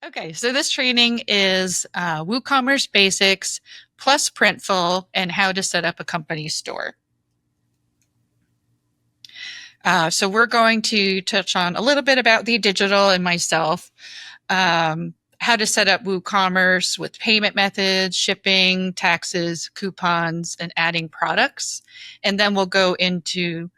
Okay, so this training is WooCommerce Basics plus Printful and how to set up a company store. So we're going to touch on a little bit about TheeDigital and myself, how to set up WooCommerce with payment methods, shipping, taxes, coupons, and adding products. And then we'll go into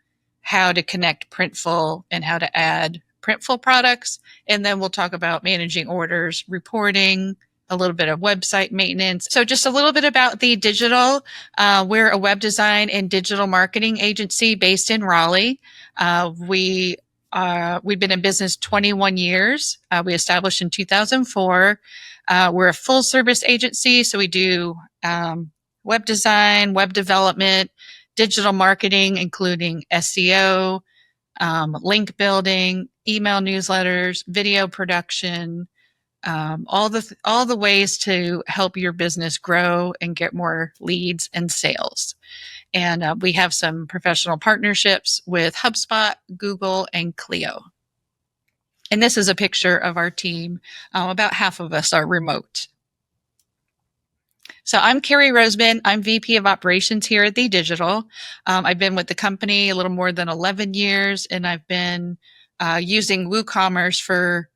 how to connect Printful and how to add Printful products. And then we'll talk about managing orders, reporting, a little bit of website maintenance. So just a little bit about TheeDigital. We're a web design and digital marketing agency based in Raleigh. We've been in business 21 years. We established in 2004. We're a full service agency, so we do web design, web development, digital marketing, including SEO, link building, email newsletters, video production, all the ways to help your business grow and get more leads and sales. And we have some professional partnerships with HubSpot, Google, and Clio. And this is a picture of our team. About half of us are remote. So I'm Keri Rosemond. I'm VP of Operations here at TheeDigital. I've been with the company a little more than 11 years, and I've been using WooCommerce for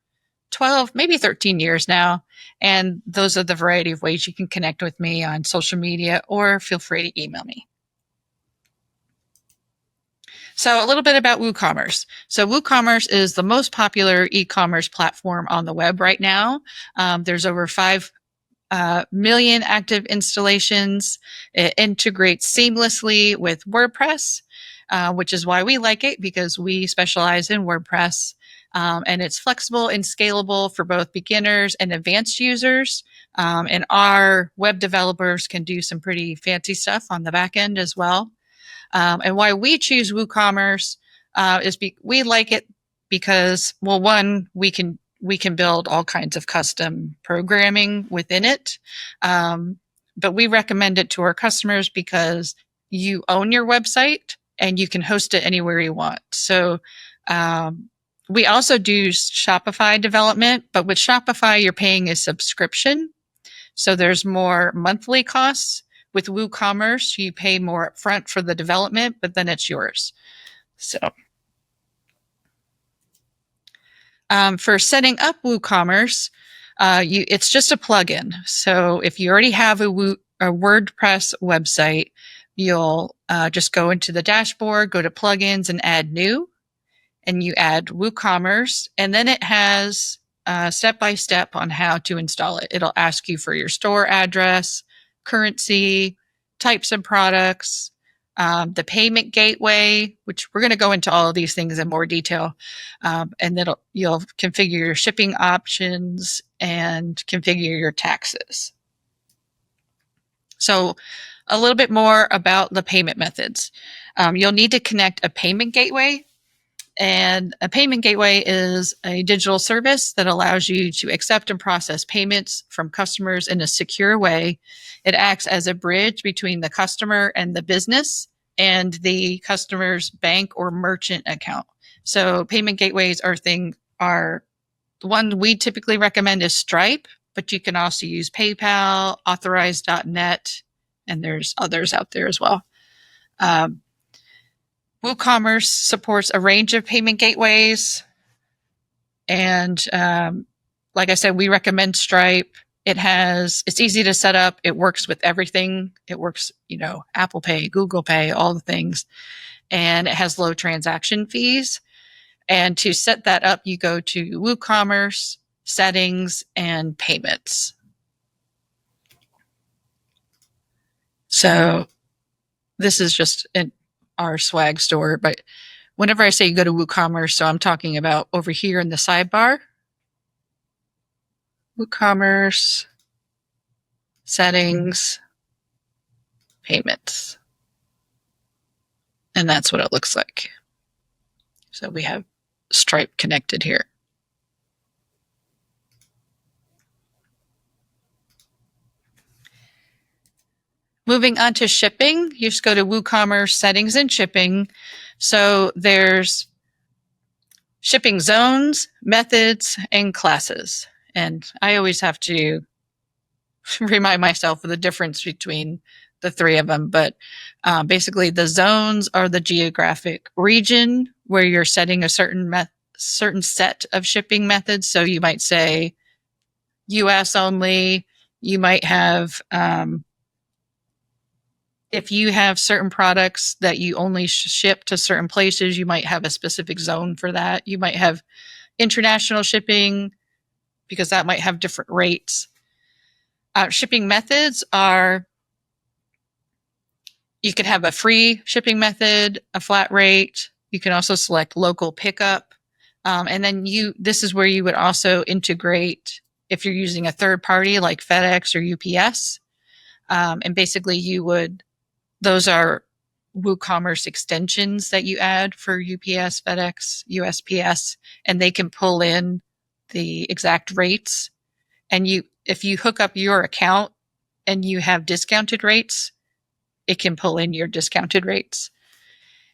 12, maybe 13 years now. And those are the variety of ways you can connect with me on social media, or feel free to email me. So a little bit about WooCommerce. So WooCommerce is the most popular e-commerce platform on the web right now. There's over 5 million active installations. It integrates seamlessly with WordPress, which is why we like it, because we specialize in WordPress. And it's flexible and scalable for both beginners and advanced users. And our web developers can do some pretty fancy stuff on the back end as well. And why we choose WooCommerce is we like it because, well, one, we can build all kinds of custom programming within it. But we recommend it to our customers because you own your website and you can host it anywhere you want. So we also do Shopify development, but with Shopify, you're paying a subscription. So there's more monthly costs. With WooCommerce, you pay more upfront for the development, but then it's yours. So for setting up WooCommerce, it's just a plugin. So if you already have a WordPress website, you'll just go into the dashboard, go to plugins, and add new. And you add WooCommerce, and then it has step-by-step on how to install it. It'll ask you for your store address, currency, types of products, the payment gateway, which we're going to go into all of these things in more detail. And then you'll configure your shipping options and configure your taxes. So a little bit more about the payment methods. You'll need to connect a payment gateway. And a payment gateway is a digital service that allows you to accept and process payments from customers in a secure way. It acts as a bridge between the customer and the business and the customer's bank or merchant account. So payment gateways are the one we typically recommend is Stripe, but you can also use PayPal, Authorize.net, and there's others out there as well. WooCommerce supports a range of payment gateways. And like I said, we recommend Stripe. It's easy to set up. It works with everything. It works, Apple Pay, Google Pay, all the things. And it has low transaction fees. And to set that up, you go to WooCommerce, settings, and payments. So this is just our swag store, but whenever I say you go to WooCommerce, so I'm talking about over here in the sidebar, WooCommerce, settings, payments. And that's what it looks like. So we have Stripe connected here. Moving on to shipping, you just go to WooCommerce settings and shipping. So there's shipping zones, methods, and classes. And I always have to remind myself of the difference between the three of them. But basically, the zones are the geographic region where you're setting a certain set of shipping methods. So you might say US only. You might have, if you have certain products that you only ship to certain places, you might have a specific zone for that. You might have international shipping because that might have different rates. Shipping methods are, you can have a free shipping method, a flat rate. You can also select local pickup. And then this is where you would also integrate if you're using a third party like FedEx or UPS. And basically those are WooCommerce extensions that you add for UPS, FedEx, USPS, and they can pull in the exact rates. And if you hook up your account and you have discounted rates, it can pull in your discounted rates.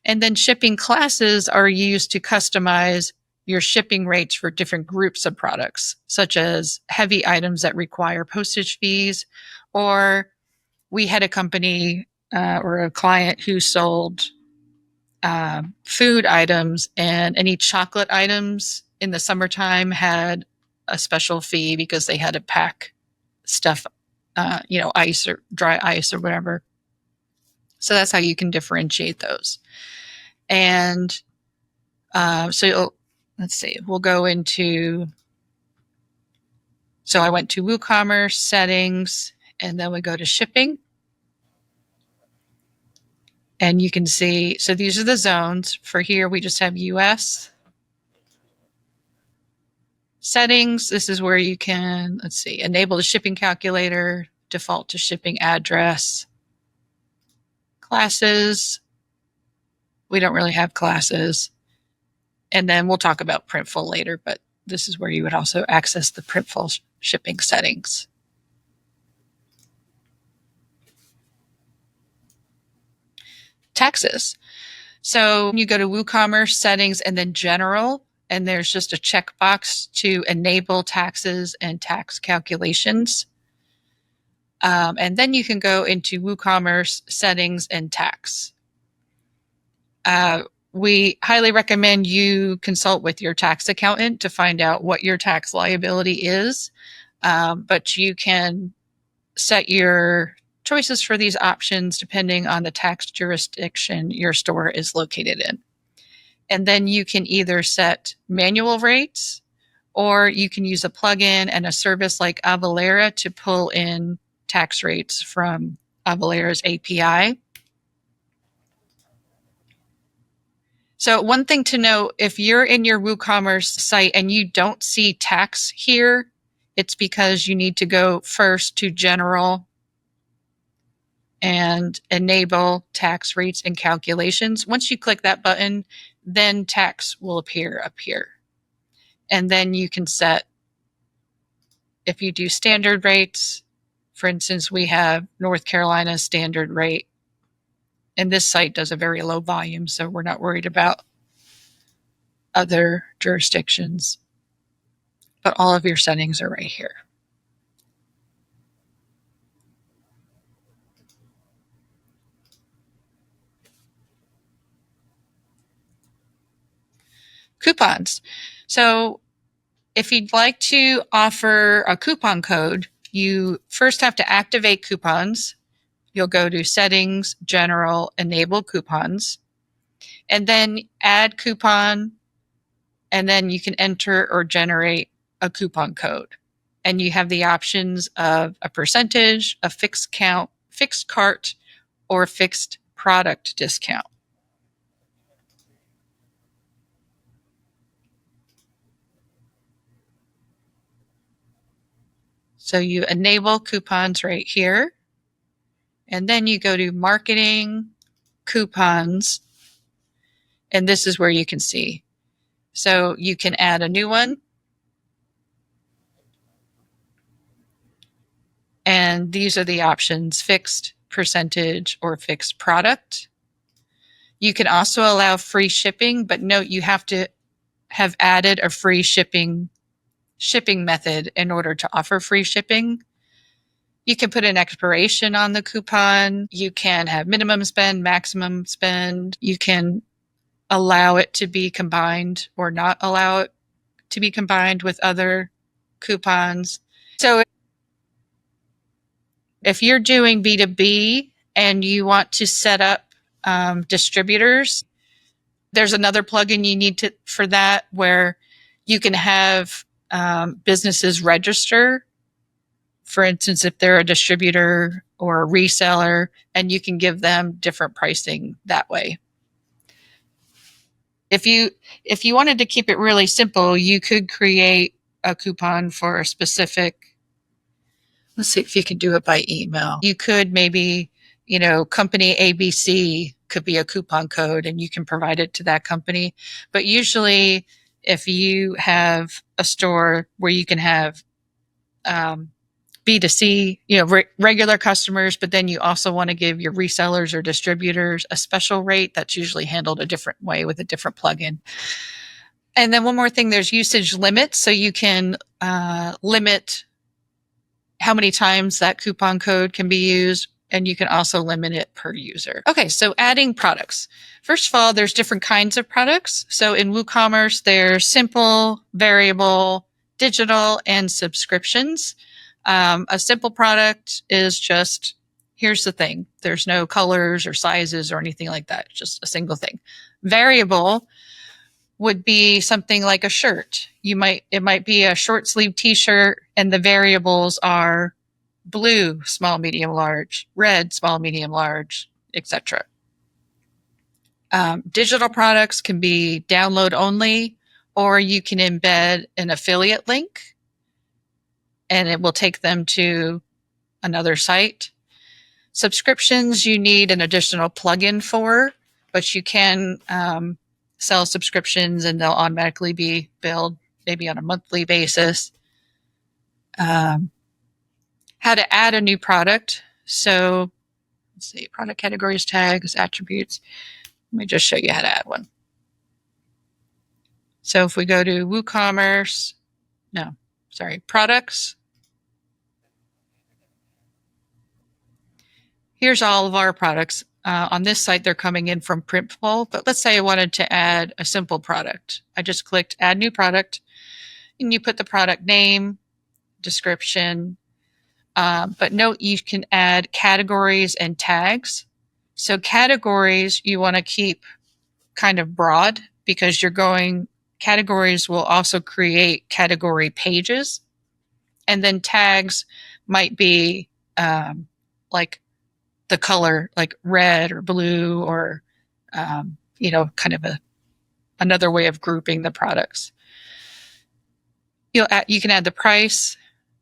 And then shipping classes are used to customize your shipping rates for different groups of products, such as heavy items that require postage fees. Or we had a company or a client who sold food items, and any chocolate items in the summertime had a special fee because they had to pack stuff, ice or dry ice or whatever. So that's how you can differentiate those. And so let's see, we'll go into, so I went to WooCommerce settings, and then we go to shipping. And you can see, so these are the zones. For here, we just have US. Settings, this is where you can, let's see, enable the shipping calculator, default to shipping address. Classes, we don't really have classes. And then we'll talk about Printful later, but this is where you would also access the Printful shipping settings. Taxes. So you go to WooCommerce settings and then general, and there's just a checkbox to enable taxes and tax calculations. And then you can go into WooCommerce settings and tax. We highly recommend you consult with your tax accountant to find out what your tax liability is. But you can set your choices for these options depending on the tax jurisdiction your store is located in. And then you can either set manual rates, or you can use a plugin and a service like Avalara to pull in tax rates from Avalara's API. So one thing to know, if you're in your WooCommerce site and you don't see tax here, it's because you need to go first to general and enable tax rates and calculations. Once you click that button, then tax will appear up here. And then you can set, if you do standard rates, for instance, we have North Carolina standard rate, and this site does a very low volume, so we're not worried about other jurisdictions. But all of your settings are right here. Coupons. So if you'd like to offer a coupon code, you first have to activate coupons. You'll go to settings, general, enable coupons, and then add coupon, and then you can enter or generate a coupon code. And you have the options of a percentage, a fixed count, fixed cart, or fixed product discount. So you enable coupons right here, and then you go to marketing, coupons, and this is where you can see. So you can add a new one, and these are the options: fixed, percentage, or fixed product. You can also allow free shipping, but note you have to have added a free shipping shipping method in order to offer free shipping. You can put an expiration on the coupon. You can have minimum spend, maximum spend. You can allow it to be combined or not allow it to be combined with other coupons. So if you're doing B2B and you want to set up distributors, there's another plugin you need to for that where you can have businesses register. For instance, if they're a distributor or a reseller, and you can give them different pricing that way. If you wanted to keep it really simple, you could create a coupon for a specific. Let's see if you can do it by email. You could maybe, company ABC could be a coupon code and you can provide it to that company. But usually if you have a store where you can have B2C, regular customers, but then you also want to give your resellers or distributors a special rate, that's usually handled a different way with a different plugin. And then one more thing, there's usage limits. So you can limit how many times that coupon code can be used, and you can also limit it per user. Okay, so adding products. First of all, there's different kinds of products. So in WooCommerce, there's simple, variable, digital, and subscriptions. A simple product is just, here's the thing. There's no colors or sizes or anything like that. It's just a single thing. Variable would be something like a shirt. It might be a short sleeve t-shirt and the variables are blue, small, medium, large, red, small, medium, large, etc. Digital products can be download only, or you can embed an affiliate link and it will take them to another site. Subscriptions, you need an additional plugin for, but you can sell subscriptions and they'll automatically be billed maybe on a monthly basis. How to add a new product. So let's see, product categories, tags, attributes. Let me just show you how to add one. So if we go to WooCommerce, products. Here's all of our products. On this site, they're coming in from Printful, but let's say I wanted to add a simple product. I just clicked add new product and you put the product name, description, but note you can add categories and tags. So categories you want to keep kind of broad because categories will also create category pages. And then tags might be like the color, like red or blue or, kind of another way of grouping the products. You can add the price,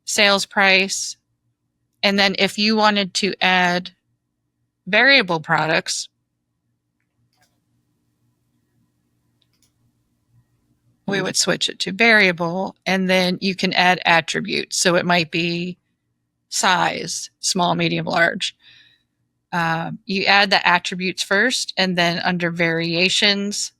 sales price, and then if you wanted to add variable products, we would switch it to variable, and then you can add attributes. So it might be size, small, medium, large. You add the attributes first, and then under variations,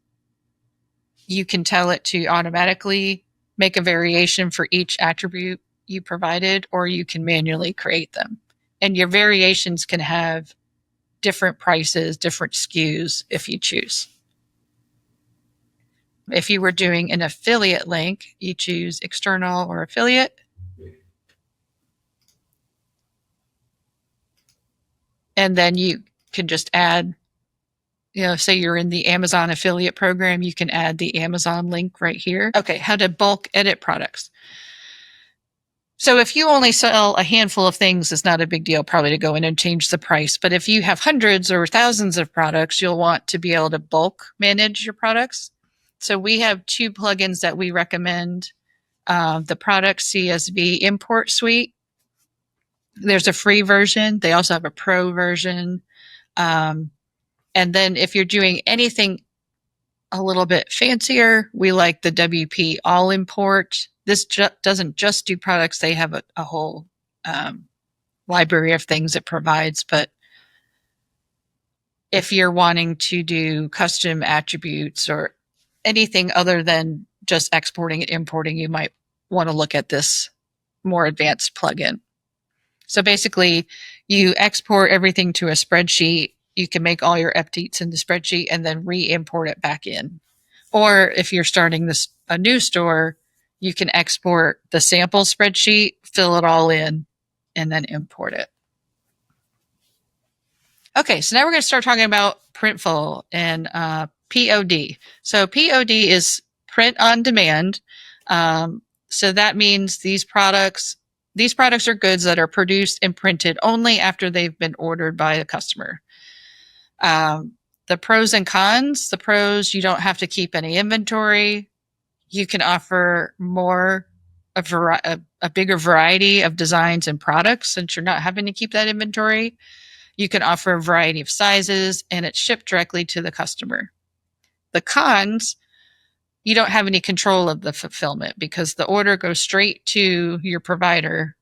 you can tell it to automatically make a variation for each attribute you provided, or you can manually create them. And your variations can have different prices, different SKUs if you choose. If you were doing an affiliate link, you choose external or affiliate. And then you can just add, say you're in the Amazon affiliate program, you can add the Amazon link right here. Okay, how to bulk edit products. So if you only sell a handful of things, it's not a big deal probably to go in and change the price. But if you have hundreds or thousands of products, you'll want to be able to bulk manage your products. So we have two plugins that we recommend. The Product CSV Import Suite. There's a free version. They also have a pro version. And then if you're doing anything a little bit fancier, we like the WP All Import. This doesn't just do products. They have a whole library of things it provides. But if you're wanting to do custom attributes or anything other than just exporting and importing, you might want to look at this more advanced plugin. So basically, you export everything to a spreadsheet. You can make all your updates in the spreadsheet and then re-import it back in. Or if you're starting a new store, you can export the sample spreadsheet, fill it all in, and then import it. Okay, so now we're going to start talking about Printful and POD. So POD is print on demand. So that means these products are goods that are produced and printed only after they've been ordered by a customer. The pros and cons. The pros, you don't have to keep any inventory. You can offer a bigger variety of designs and products since you're not having to keep that inventory. You can offer a variety of sizes, and it's shipped directly to the customer. The cons, you don't have any control of the fulfillment because the order goes straight to your provider.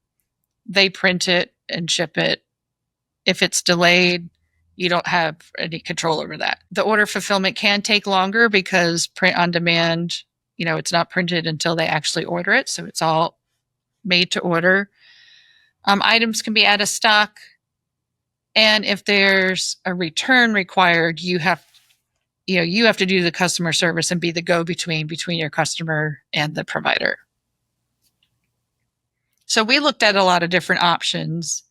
They print it and ship it. If it's delayed, you don't have any control over that. The order fulfillment can take longer because print on demand, it's not printed until they actually order it. So it's all made to order. Items can be out of stock. And if there's a return required, you have to do the customer service and be the go-between between your customer and the provider. So we looked at a lot of different options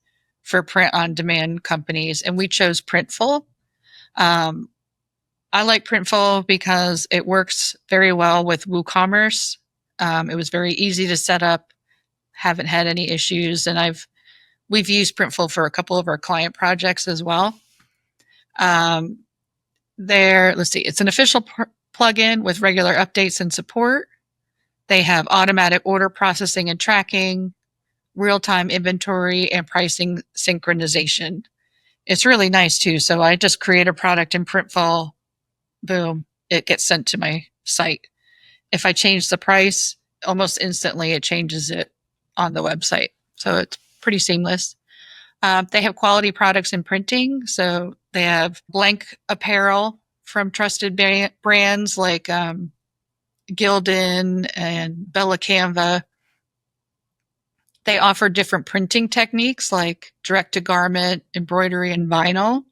for print-on-demand companies, and we chose Printful. I like Printful because it works very well with WooCommerce. It was very easy to set up, haven't had any issues, and we've used Printful for a couple of our client projects as well. Let's see, it's an official plugin with regular updates and support. They have automatic order processing and tracking, real-time inventory, and pricing synchronization. It's really nice too. So I just create a product in Printful, boom, it gets sent to my site. If I change the price, almost instantly it changes it on the website. So it's pretty seamless. They have quality products in printing. So they have blank apparel from trusted brands like Gildan and Bella Canva. They offer different printing techniques like direct to garment, embroidery, and vinyl.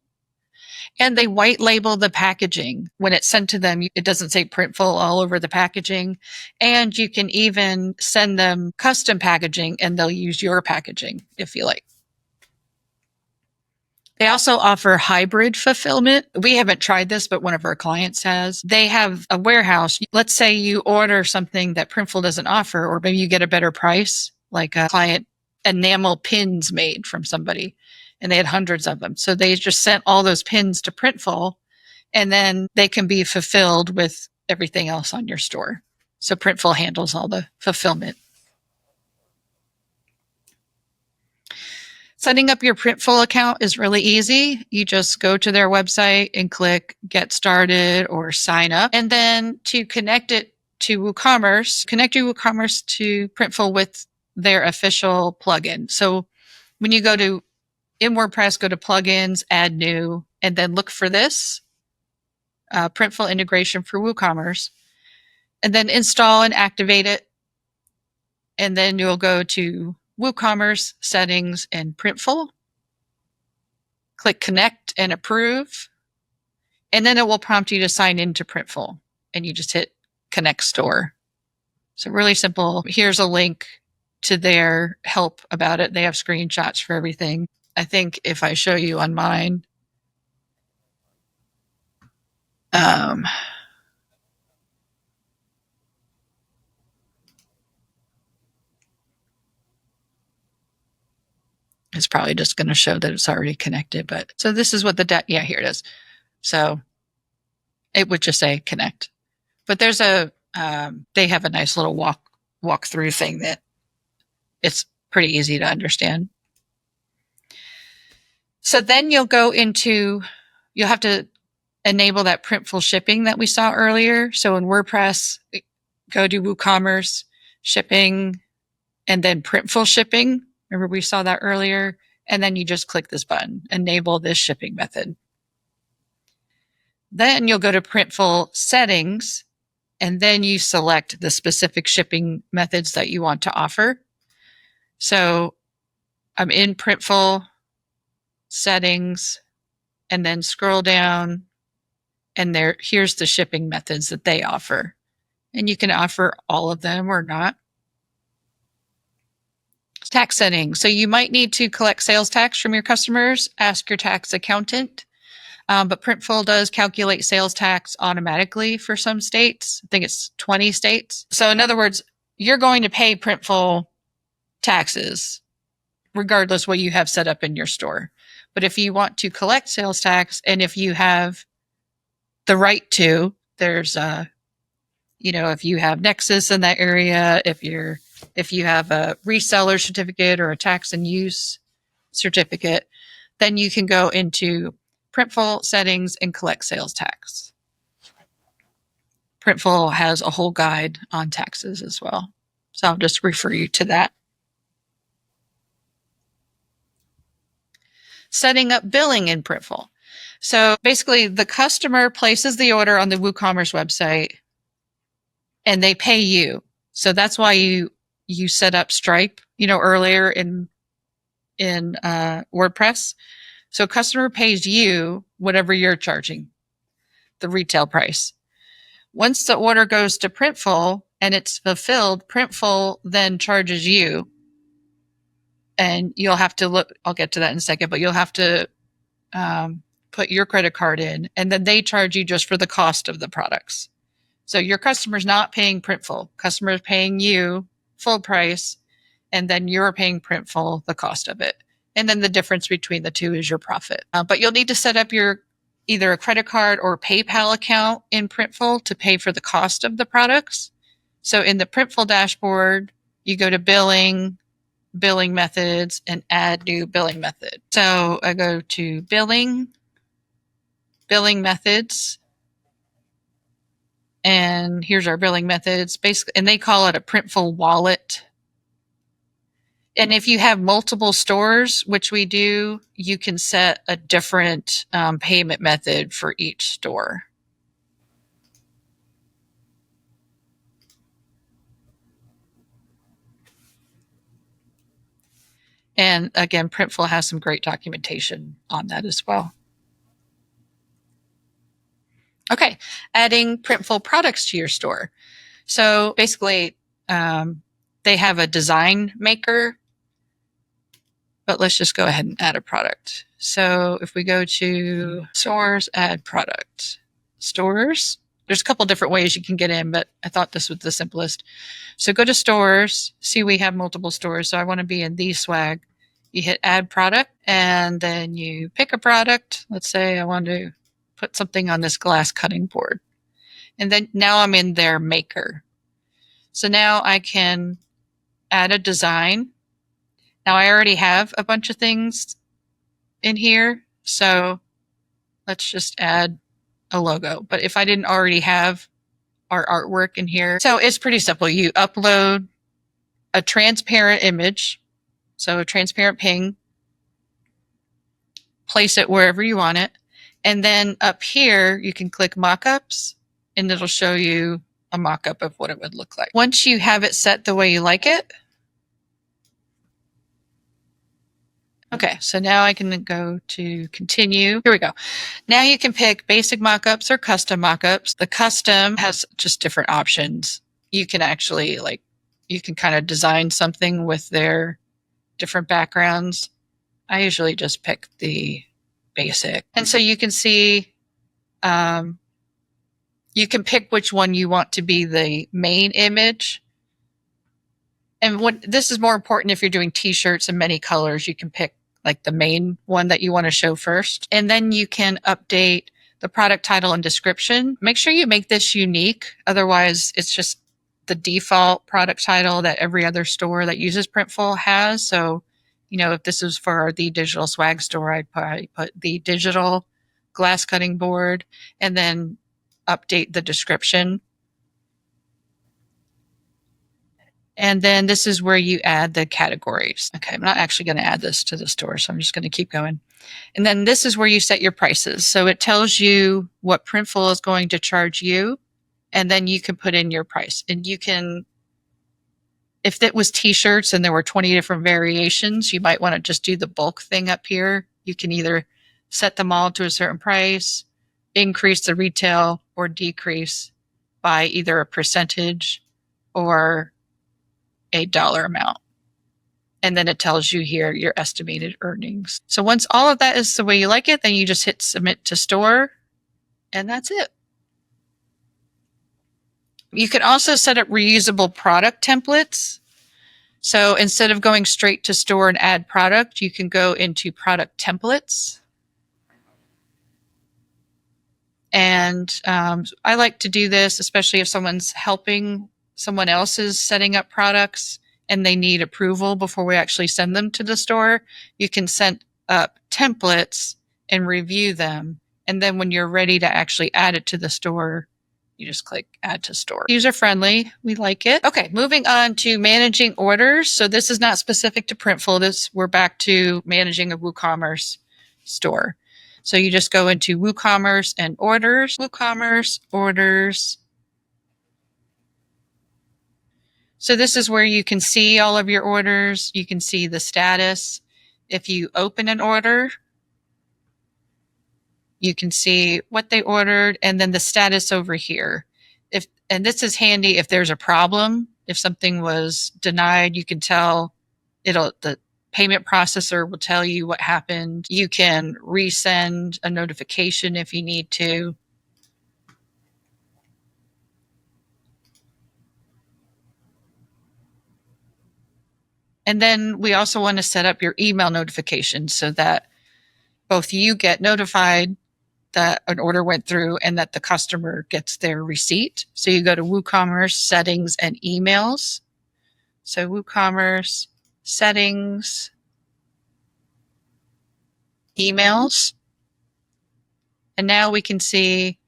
And they white label the packaging. When it's sent to them, it doesn't say Printful all over the packaging. And you can even send them custom packaging and they'll use your packaging if you like. They also offer hybrid fulfillment. We haven't tried this, but one of our clients has. They have a warehouse. Let's say you order something that Printful doesn't offer, or maybe you get a better price, like a client enamel pins made from somebody, and they had hundreds of them. So they just sent all those pins to Printful, and then they can be fulfilled with everything else on your store. So Printful handles all the fulfillment. Setting up your Printful account is really easy. You just go to their website and click Get Started or Sign Up. And then to connect it to WooCommerce, connect your WooCommerce to Printful with their official plugin. So when you go in WordPress, go to Plugins, Add New, and then look for this, Printful integration for WooCommerce, and then install and activate it. And then you'll go to WooCommerce, Settings, and Printful. Click Connect and Approve. And then it will prompt you to sign into Printful. And you just hit Connect Store. So really simple. Here's a link to their help about it. They have screenshots for everything. I think if I show you on mine, it's probably just going to show that it's already connected. But so this is what here it is. So it would just say connect. But there's they have a nice little walk through thing that it's pretty easy to understand. So then you'll have to enable that Printful shipping that we saw earlier. So in WordPress, go to WooCommerce, shipping, and then Printful shipping. Remember we saw that earlier? And then you just click this button, enable this shipping method. Then you'll go to Printful settings, and then you select the specific shipping methods that you want to offer. So I'm in Printful, settings, and then scroll down, and here's the shipping methods that they offer. And you can offer all of them or not. Tax settings. So you might need to collect sales tax from your customers. Ask your tax accountant. But Printful does calculate sales tax automatically for some states. I think it's 20 states. So in other words, you're going to pay Printful taxes regardless what you have set up in your store. But if you want to collect sales tax, and if you have the right to, there's if you have Nexus in that area, if you have a reseller certificate or a tax and use certificate, then you can go into Printful settings and collect sales tax. Printful has a whole guide on taxes as well. So I'll just refer you to that. Setting up billing in Printful. So basically the customer places the order on the WooCommerce website and they pay you. So that's why you set up Stripe, earlier in WordPress. So customer pays you whatever you're charging, the retail price. Once the order goes to Printful and it's fulfilled, Printful then charges you. And you'll have to look, I'll get to that in a second, but you'll have to put your credit card in, and then they charge you just for the cost of the products. So your customer's not paying Printful. Customer is paying you full price, and then you're paying Printful the cost of it. And then the difference between the two is your profit. But you'll need to set up your either a credit card or PayPal account in Printful to pay for the cost of the products. So in the Printful dashboard, you go to billing methods, and add new billing method. So I go to billing methods, and here's our billing methods, basically, and they call it a Printful wallet. And if you have multiple stores, which we do, you can set a different payment method for each store. And again, Printful has some great documentation on that as well. Okay, adding Printful products to your store. So basically, they have a design maker, but let's just go ahead and add a product. So if we go to stores, add product, stores, there's a couple different ways you can get in, but I thought this was the simplest. So go to stores, see we have multiple stores. So I want to be in these swag. You hit add product, and then you pick a product. Let's say I want to put something on this glass cutting board. And then now I'm in their maker. So now I can add a design. Now I already have a bunch of things in here. So let's just add a logo. But if I didn't already have our artwork in here, so it's pretty simple. You upload a transparent image. So a transparent ping, place it wherever you want it. And then up here, you can click mockups, and it'll show you a mockup of what it would look like. Once you have it set the way you like it. Okay, so now I can go to continue. Here we go. Now you can pick basic mockups or custom mockups. The custom has just different options. You can actually you can kind of design something with their different backgrounds. I usually just pick the basic. And so you can see, you can pick which one you want to be the main image. And this is more important if you're doing t-shirts in many colors, you can pick the main one that you want to show first. And then you can update the product title and description. Make sure you make this unique. Otherwise, it's just the default product title that every other store that uses Printful has. So, if this is for the digital swag store, I'd probably put the digital glass cutting board and then update the description. And then this is where you add the categories. Okay, I'm not actually going to add this to the store, so I'm just going to keep going. And then this is where you set your prices. So it tells you what Printful is going to charge you and then you can put in your price. And you can, if it was t-shirts and there were 20 different variations, you might want to just do the bulk thing up here. You can either set them all to a certain price, increase the retail, or decrease by either a percentage or a dollar amount. And then it tells you here your estimated earnings. So once all of that is the way you like it, then you just hit submit to store, and that's it. You can also set up reusable product templates. So instead of going straight to store and add product, you can go into product templates. And I like to do this, especially if someone's helping someone else is setting up products and they need approval before we actually send them to the store. You can set up templates and review them. And then when you're ready to actually add it to the store, you just click add to store. User friendly. We like it. Okay, moving on to managing orders. So this is not specific to Printful. We're back to managing a WooCommerce store. So you just go into WooCommerce and orders, WooCommerce orders. So this is where you can see all of your orders. You can see the status. If you open an order, you can see what they ordered and then the status over here. And this is handy if there's a problem. If something was denied, you can tell the payment processor will tell you what happened. You can resend a notification if you need to. And then we also want to set up your email notifications so that both you get notified that an order went through and that the customer gets their receipt. So you go to WooCommerce settings and emails. So WooCommerce settings, emails. And now we can see,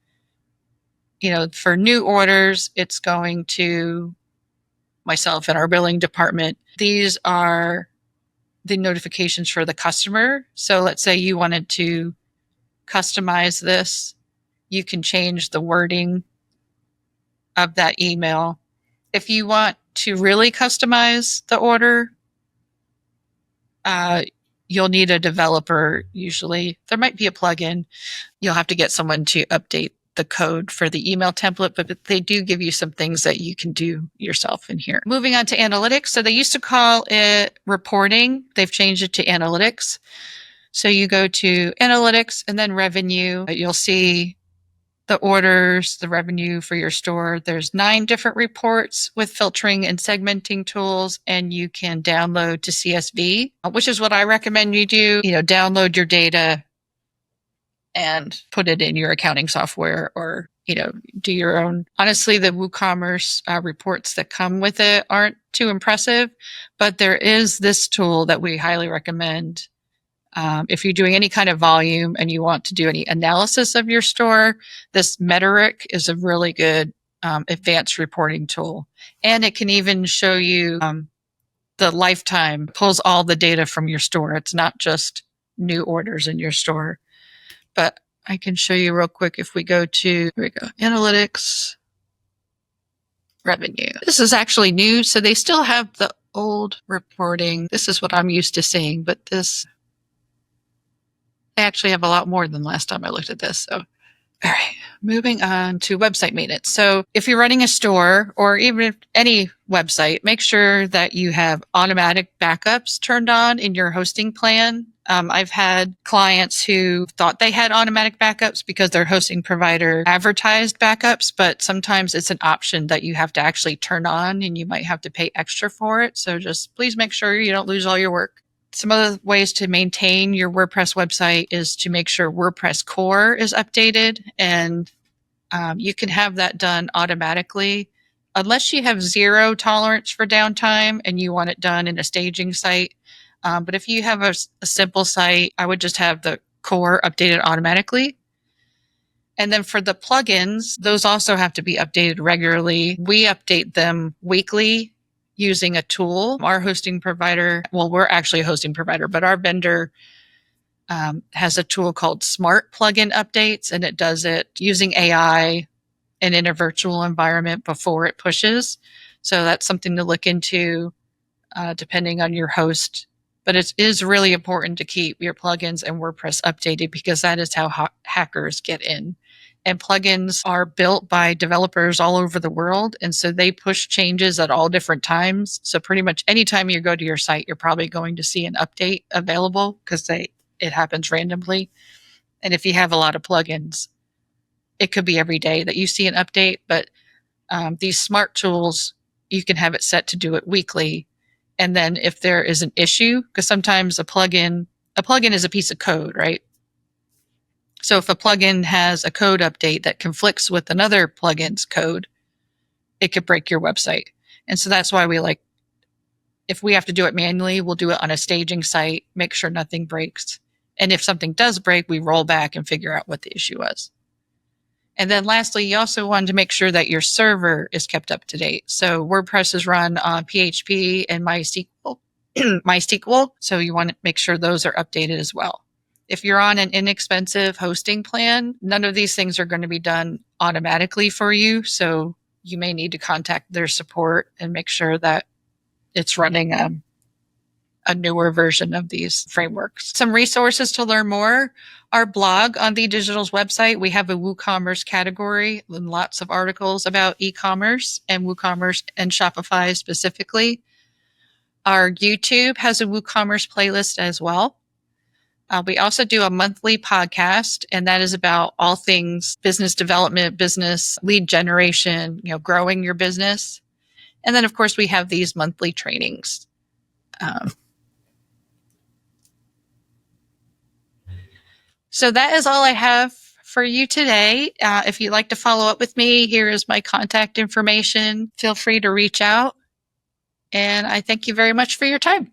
for new orders, it's going to myself and our billing department. These are the notifications for the customer. So let's say you wanted to customize this. You can change the wording of that email. If you want to really customize the order, you'll need a developer usually. There might be a plugin. You'll have to get someone to update the code for the email template, but they do give you some things that you can do yourself in here. Moving on to analytics. So they used to call it reporting. They've changed it to analytics. So you go to analytics and then revenue. You'll see the orders, the revenue for your store. There's 9 different reports with filtering and segmenting tools, and you can download to CSV, which is what I recommend you do. Download your data and put it in your accounting software or, do your own. Honestly, the WooCommerce reports that come with it aren't too impressive, but there is this tool that we highly recommend. If you're doing any kind of volume and you want to do any analysis of your store, this Metric is a really good advanced reporting tool. And it can even show you the lifetime, pulls all the data from your store. It's not just new orders in your store. But I can show you real quick if we go to, here we go, analytics, revenue. This is actually new, so they still have the old reporting. This is what I'm used to seeing, but they actually have a lot more than last time I looked at this. So, all right, moving on to website maintenance. So if you're running a store or even any website, make sure that you have automatic backups turned on in your hosting plan. I've had clients who thought they had automatic backups because their hosting provider advertised backups, but sometimes it's an option that you have to actually turn on and you might have to pay extra for it. So just please make sure you don't lose all your work. Some other ways to maintain your WordPress website is to make sure WordPress core is updated, and you can have that done automatically unless you have 0 tolerance for downtime and you want it done in a staging site. But if you have a simple site, I would just have the core updated automatically. And then for the plugins, those also have to be updated regularly. We update them weekly using a tool. Our hosting provider, well, we're actually a hosting provider, but our vendor has a tool called Smart Plugin Updates, and it does it using AI and in a virtual environment before it pushes. So that's something to look into depending on your host. But it is really important to keep your plugins and WordPress updated because that is how hackers get in. And plugins are built by developers all over the world. And so they push changes at all different times. So pretty much anytime you go to your site, you're probably going to see an update available because it happens randomly. And if you have a lot of plugins, it could be every day that you see an update. But these smart tools, you can have it set to do it weekly. And then if there is an issue, because sometimes a plugin is a piece of code, right? So if a plugin has a code update that conflicts with another plugin's code, it could break your website. And so that's why if we have to do it manually, we'll do it on a staging site, make sure nothing breaks. And if something does break, we roll back and figure out what the issue was. And then lastly, you also want to make sure that your server is kept up to date. So WordPress is run on PHP and MySQL. So you want to make sure those are updated as well. If you're on an inexpensive hosting plan, none of these things are going to be done automatically for you. So you may need to contact their support and make sure that it's running a newer version of these frameworks. Some resources to learn more. Our blog on TheeDigital's website, we have a WooCommerce category and lots of articles about e-commerce and WooCommerce and Shopify specifically. Our YouTube has a WooCommerce playlist as well. We also do a monthly podcast, and that is about all things business development, business lead generation, growing your business. And then, of course, we have these monthly trainings. So that is all I have for you today. If you'd like to follow up with me, here is my contact information. Feel free to reach out. And I thank you very much for your time.